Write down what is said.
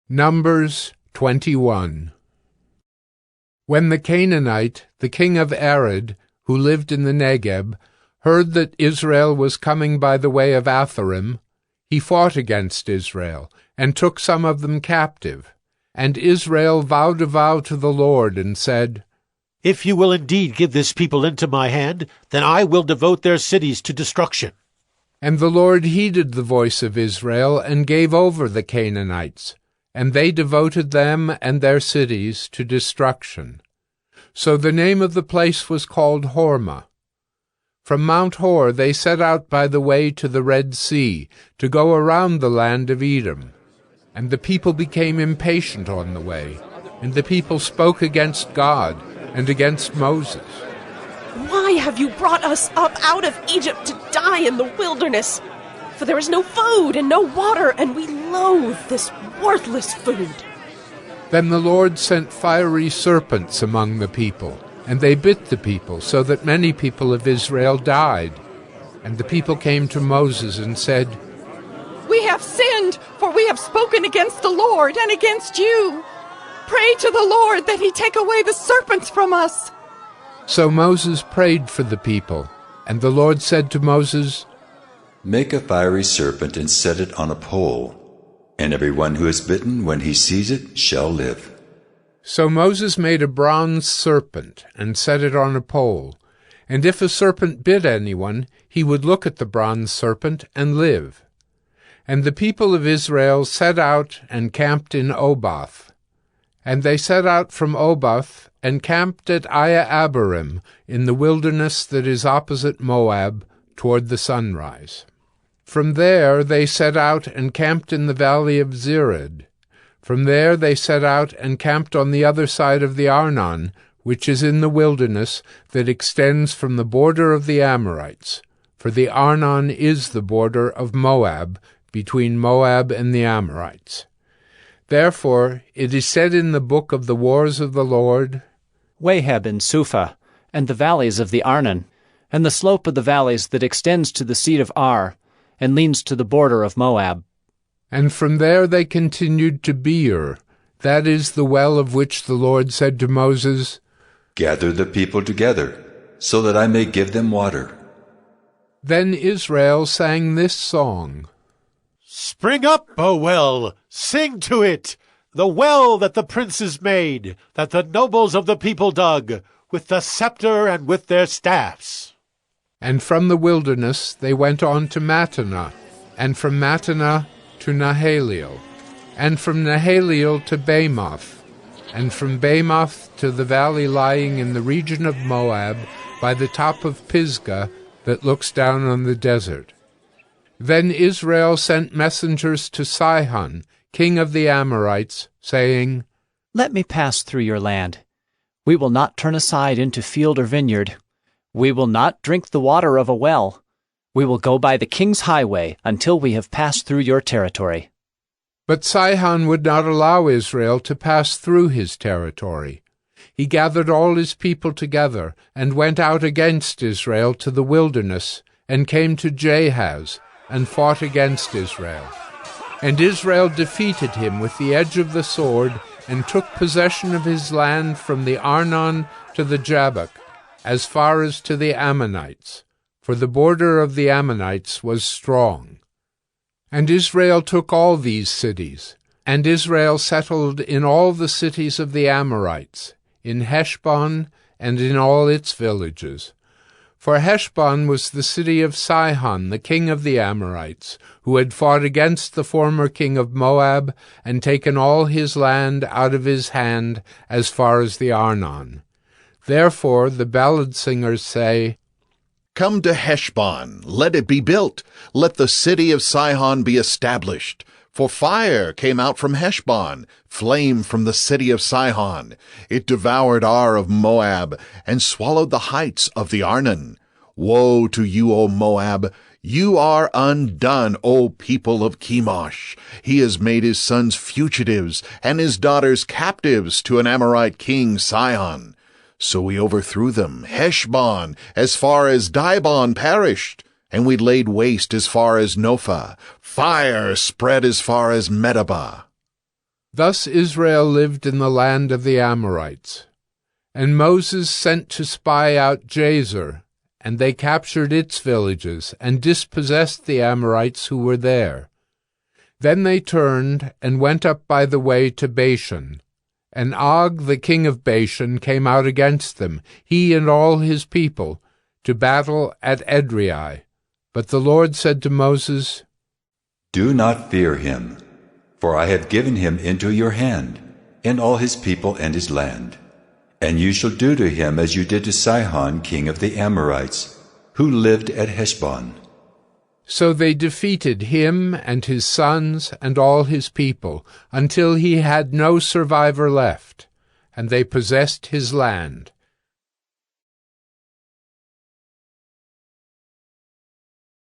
Numbers 21. When the Canaanite, the king of Arad, who lived in the Negeb, heard that Israel was coming by the way of Atharim, he fought against Israel, and took some of them captive. And Israel vowed a vow to the Lord, and said, If you will indeed give this people into my hand, then I will devote their cities to destruction. And the Lord heeded the voice of Israel, and gave over the Canaanites, and they devoted them and their cities to destruction. So the name of the place was called Hormah. From Mount Hor they set out by the way to the Red Sea, to go around the land of Edom. And the people became impatient on the way, and the people spoke against God and against Moses. Why have you brought us up out of Egypt to die in the wilderness? For there is no food and no water, and we loathe this worthless food. Then the Lord sent fiery serpents among the people, and they bit the people, so that many people of Israel died. And the people came to Moses and said, We have sinned, for we have spoken against the Lord and against you. Pray to the Lord that he take away the serpents from us. So Moses prayed for the people, and the Lord said to Moses, Make a fiery serpent and set it on a pole, and everyone who is bitten when he sees it shall live. So Moses made a bronze serpent and set it on a pole, and if a serpent bit anyone, he would look at the bronze serpent and live. And the people of Israel set out and camped in Oboth. And they set out from Oboth and camped at Iye-abarim in the wilderness that is opposite Moab toward the sunrise. From there they set out and camped in the valley of Zered. From there they set out and camped on the other side of the Arnon, which is in the wilderness that extends from the border of the Amorites. For the Arnon is the border of Moab, between Moab and the Amorites. Therefore it is said in the book of the wars of the Lord, Waheb and Suphah, and the valleys of the Arnon, and the slope of the valleys that extends to the seat of Ar, and leans to the border of Moab. And from there they continued to Beer, that is the well of which the Lord said to Moses, Gather the people together, so that I may give them water. Then Israel sang this song, Spring up, O well, sing to it, the well that the princes made, that the nobles of the people dug, with the scepter and with their staffs. And from the wilderness they went on to Mattanah, and from Mattanah to Nahaliel, and from Nahaliel to Bamoth, and from Bamoth to the valley lying in the region of Moab, by the top of Pisgah that looks down on the desert. Then Israel sent messengers to Sihon, king of the Amorites, saying, Let me pass through your land. We will not turn aside into field or vineyard. We will not drink the water of a well. We will go by the king's highway until we have passed through your territory. But Sihon would not allow Israel to pass through his territory. He gathered all his people together and went out against Israel to the wilderness, and came to Jahaz, and fought against Israel. And Israel defeated him with the edge of the sword, and took possession of his land from the Arnon to the Jabbok, as far as to the Ammonites, for the border of the Ammonites was strong. And Israel took all these cities, and Israel settled in all the cities of the Amorites, in Heshbon and in all its villages. For Heshbon was the city of Sihon, the king of the Amorites, who had fought against the former king of Moab, and taken all his land out of his hand as far as the Arnon. Therefore the ballad singers say, Come to Heshbon, let it be built, let the city of Sihon be established. For fire came out from Heshbon, flame from the city of Sihon. It devoured Ar of Moab, and swallowed the heights of the Arnon. Woe to you, O Moab! You are undone, O people of Chemosh. He has made his sons fugitives, and his daughters captives to an Amorite king, Sihon. So we overthrew them. Heshbon, as far as Dibon, perished, and we laid waste as far as Nophah. Fire spread as far as Medeba. Thus Israel lived in the land of the Amorites. And Moses sent to spy out Jazer, and they captured its villages and dispossessed the Amorites who were there. Then they turned and went up by the way to Bashan. And Og the king of Bashan came out against them, he and all his people, to battle at Edrei. But the Lord said to Moses, Do not fear him, for I have given him into your hand, and all his people and his land. And you shall do to him as you did to Sihon king of the Amorites, who lived at Heshbon. So they defeated him and his sons and all his people, until he had no survivor left, and they possessed his land,